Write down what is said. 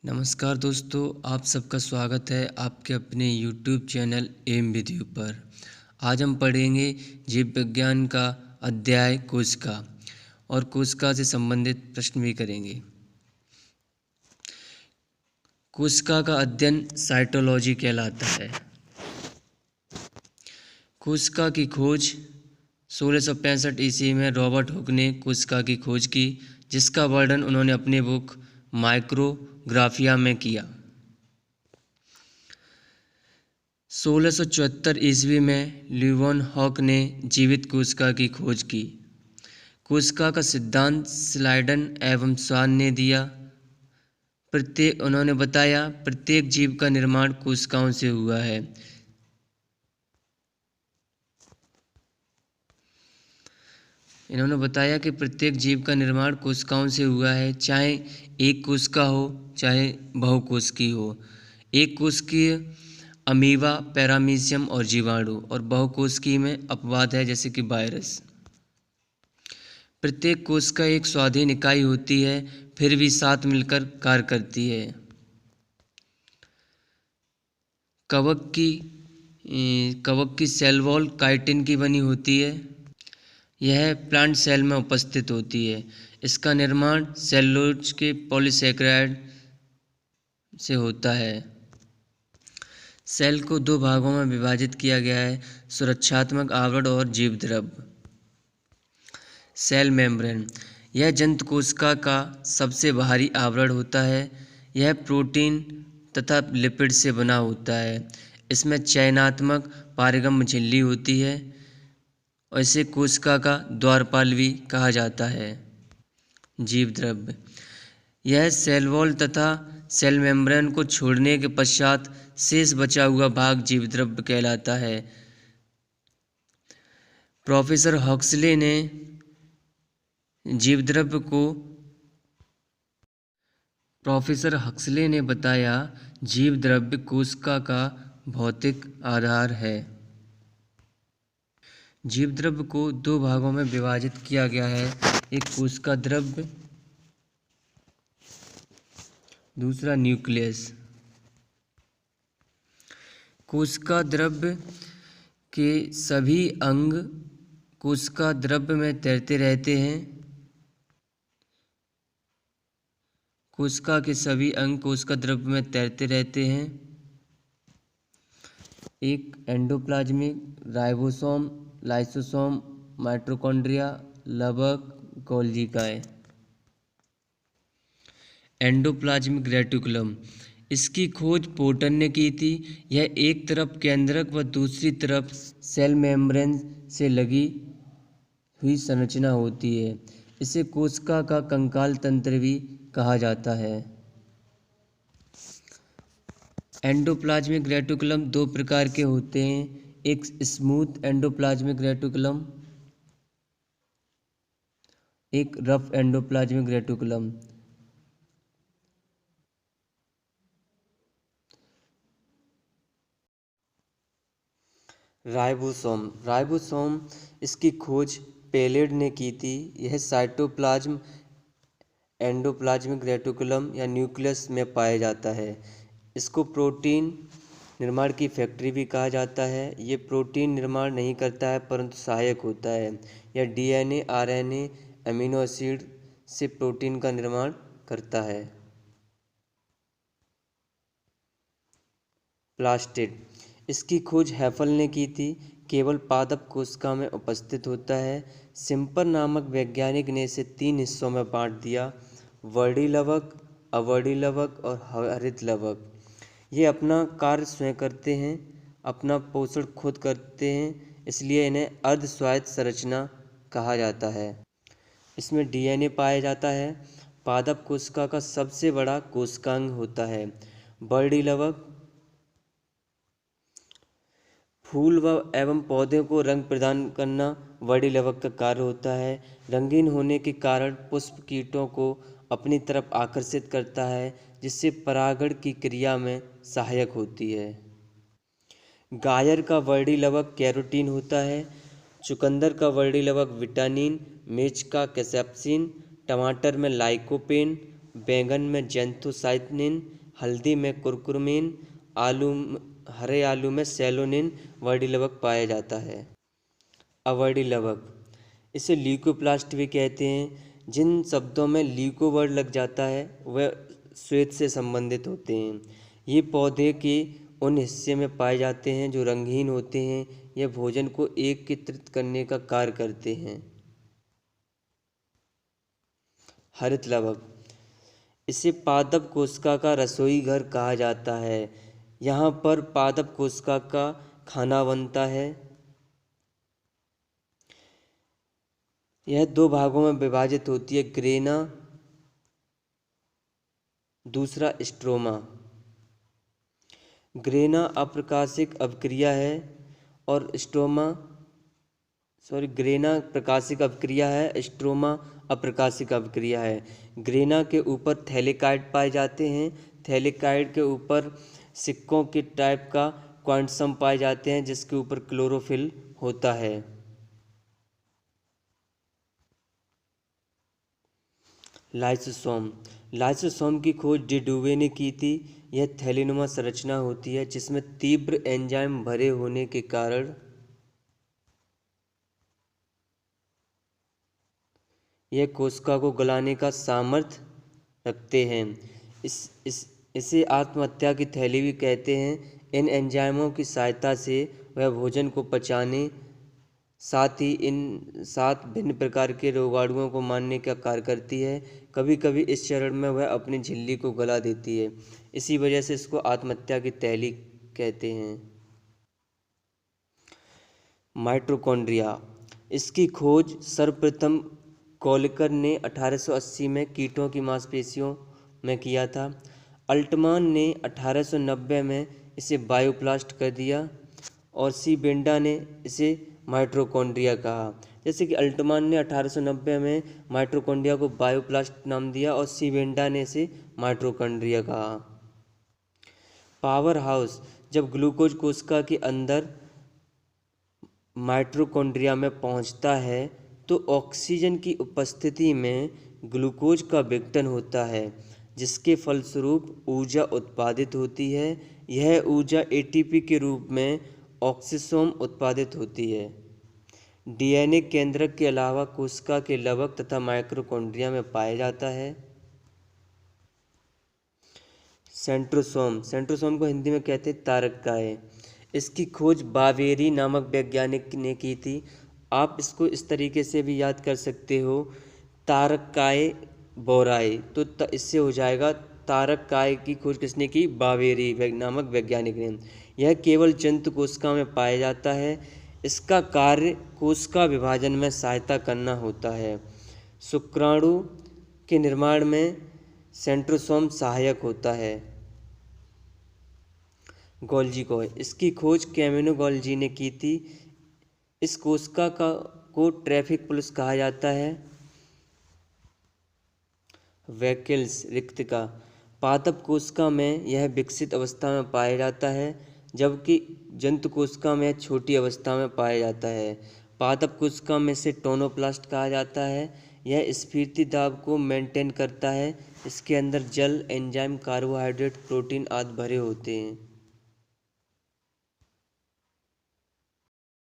नमस्कार दोस्तों, आप सबका स्वागत है आपके अपने YouTube channel M with you पर। आज हम पढ़ेंगे जीव विज्ञान का अध्याय कोशिका और कोशिका से संबंधित प्रश्न भी करेंगे। कोशिका का अध्ययन साइटोलॉजी कहलाता है। कोशिका की खोज 1665 ईस्वी में रॉबर्ट हुक ने कोशिका की खोज की, जिसका वर्णन उन्होंने अपनी बुक माइक्रोग्राफिया में किया। 1674 ईस्वी में लीeuwenhoek ने जीवित कोशिका की खोज की। कोशिका का सिद्धांत स्लाइडन एवं स्वान ने दिया। उन्होंने बताया प्रत्येक जीव का निर्माण कोशिकाओं से हुआ है। इन्होंने बताया कि प्रत्येक जीव का निर्माण कोशिकाओं से हुआ है, चाहे एक कोशिका हो चाहे बहुकोशिकीय हो। एक कोशिकीय अमीबा, पैरामीशियम और जीवाणु, और बहुकोशिकीय में अपवाद है जैसे कि वायरस। प्रत्येक कोशिका एक स्वाधीन इकाई होती है, फिर भी साथ मिलकर कार्य करती है। कवक की सेल वॉल काइटिन की बनी होती है। यह प्लांट सेल में उपस्थित होती है। इसका निर्माण सेलुलोज के पॉलीसेकेराइड से होता है। सेल को दो भागों में विभाजित किया गया है, सुरक्षात्मक आवरण और जीवद्रव। सेल मेम्ब्रेन, यह जंतु कोशिका का सबसे बाहरी आवरण होता है। यह प्रोटीन तथा लिपिड से बना होता है। इसमें चयनात्मक पारगम्य झिल्ली होती है और इसे कोशिका का द्वारपाल भी कहा जाता है। जीवद्रव्य, यह सेल वॉल तथा सेल मेम्ब्रेन को छोड़ने के पश्चात शेष बचा हुआ भाग जीवद्रव्य कहलाता है। प्रोफेसर हक्सले ने बताया जीवद्रव्य कोशिका का भौतिक आधार है। जीवद्रव्य को दो भागों में विभाजित किया गया है, एक कोशिका द्रव्य, दूसरा न्यूक्लियस। कोशिका द्रव्य के सभी अंग कोशिका द्रव्य में तैरते रहते हैं। कोशिका के सभी अंग कोशिका द्रव्य में तैरते रहते हैं। एक एंडोप्लाज्मिक, राइबोसोम, लाइसोसोम, माइटोकॉन्ड्रिया, लवक, गोल्जिकाएं। एंडोप्लाज्मिक रेटिकुलम, इसकी खोज पोर्टर ने की थी। यह एक तरफ केंद्रक व दूसरी तरफ सेल मेम्ब्रेन से लगी हुई संरचना होती है। इसे कोशिका का कंकाल तंत्र भी कहा जाता है। एंडोप्लाज्मिक रेटिकुलम दो प्रकार के होते हैं, एक स्मूथ एंडोप्लाज्मिक रेटिकुलम, एक रफ एंडोप्लाज्मिक रेटिकुलम। राइबोसोम, इसकी खोज पेलेड ने की थी। यह साइटोप्लाज्म, एंडोप्लाज्मिक रेटिकुलम या न्यूक्लियस में पाया जाता है। इसको प्रोटीन निर्माण की फैक्ट्री भी कहा जाता है। ये प्रोटीन निर्माण नहीं करता है परंतु सहायक होता है। यह डीएनए, आरएनए, अमीनो एसिड से प्रोटीन का निर्माण करता है। प्लास्टिड, इसकी खोज हैफल ने की थी। केवल पादप कोशिका में उपस्थित होता है। सिम्पर नामक वैज्ञानिक ने इसे 3 हिस्सों में बांट दिया, वर्णी लवक, अवर्णी लवक और हरित लवक। ये अपना कार्य स्वयं करते हैं, अपना पोषण खुद करते हैं, इसलिए इन्हें अर्ध स्वायत्त संरचना कहा जाता है। इसमें डीएनए पाया जाता है। पादप कोशिका का सबसे बड़ा कोशिकांग होता है। वर्णी लवक फूल एवं पौधे को रंग प्रदान करना वर्णी लवक का कार्य होता है। रंगीन होने के कारण पुष्प कीटों को अपनी तरफ आकर्षित करता है, जिससे परागण की क्रिया में सहायक होती है। गाजर का वर्णी लवक कैरोटीन होता है। चुकंदर का वर्णी लवक विटामिन, मिर्च का कैप्साइसिन, टमाटर में लाइकोपेन, बैंगन में जैंथोसाइनिन, हल्दी में कुरकुमिन, हरे आलू में सेलोनिन वर्डी लवक पाया जाता है। अवर्डी लवक, इसे ल्यूकोप्लास्ट भी कहते हैं। जिन शब्दों में ल्यूको वर्ड लग जाता है वह श्वेत से संबंधित होते हैं। ये पौधे के उन हिस्से में पाए जाते हैं जो रंगहीन होते हैं। यह भोजन को एकत्रित करने का कार्य करते हैं। हरित लवक, इसे पादप कोशिका का रसोई घर कहा जाता है। यहाँ पर पादप कोशिका का खाना बनता है। यह दो भागों में विभाजित होती है, ग्रेना, दूसरा स्ट्रोमा। ग्रेना अप्रकाशिक अभिक्रिया है और ग्रेना प्रकाशिक अभिक्रिया है, स्ट्रोमा अप्रकाशिक अभिक्रिया है। ग्रेना के ऊपर थैलेकाइड पाए जाते हैं। थैलेकाइड के ऊपर सिक्कों के टाइप का क्वांटसम पाए जाते हैं जिसके ऊपर क्लोरोफिल होता है। लाइसोसोम, लाइसोसोम की खोज डिडुवे ने की थी। यह थैलीनुमा संरचना होती है जिसमें तीव्र एंजाइम भरे होने के कारण यह कोशिका को गलाने का सामर्थ्य रखते हैं। इसे आत्महत्या की थैली भी कहते हैं। इन एंजाइमों की सहायता से वह भोजन को पचाने साथ ही इन 7 भिन्न प्रकार के रोगाणुओं को मारने का कार्य करती है। कभी कभी इस चरण में वह अपनी झिल्ली को गला देती है। इसी वजह से इसको आत्महत्या की थैली कहते हैं। माइटोकॉन्ड्रिया, इसकी खोज सर्वप्रथम कोलिकर ने 1880 में कीटों की मांसपेशियों में किया था। अल्टमान ने 1890 में इसे बायोप्लास्ट कर दिया और सी बेंडा ने इसे माइटोकॉन्ड्रिया कहा। जैसे कि अल्टमान ने 1890 में माइटोकॉन्ड्रिया को बायोप्लास्ट नाम दिया और सी बेंडा ने इसे माइटोकॉन्ड्रिया कहा। पावर हाउस, जब ग्लूकोज कोशिका के अंदर माइटोकॉन्ड्रिया में पहुंचता है तो ऑक्सीजन की उपस्थिति में ग्लूकोज का विघटन होता है जिसके फलस्वरूप ऊर्जा उत्पादित होती है। यह ऊर्जा एटीपी के रूप में ऑक्सीसोम उत्पादित होती है। डीएनए केंद्रक के अलावा कोशिका के लवक तथा माइटोकॉन्ड्रिया में पाया जाता है। सेंट्रोसोम, सेंट्रोसोम को हिंदी में कहते हैं तारककाय। इसकी खोज बावेरी नामक वैज्ञानिक ने की थी। आप इसको इस तरीके से भी याद कर सकते हो, तारककाय बोराई, तो इससे हो जाएगा तारककाय की खोज किसने की? बावेरी नामक वैज्ञानिक ने। यह केवल जंतु कोशिका में पाया जाता है। इसका कार्य कोशिका विभाजन में सहायता करना होता है। शुक्राणु के निर्माण में सेंट्रोसोम सहायक होता है। गोल्जी कॉय, इसकी खोज कैमिनो गोल्जी ने की थी। इस कोशिका को ट्रैफिक पुलिस कहा जाता है। वैकल्स, रिक्तिका, पादप कोशिका में यह विकसित अवस्था में पाया जाता है जबकि जंतु कोशिका में छोटी अवस्था में पाया जाता है। पादप कोशिका में से टोनोप्लास्ट कहा जाता है। यह स्फीति दाब को मेंटेन करता है। इसके अंदर जल, एंजाइम, कार्बोहाइड्रेट, प्रोटीन आदि भरे होते हैं।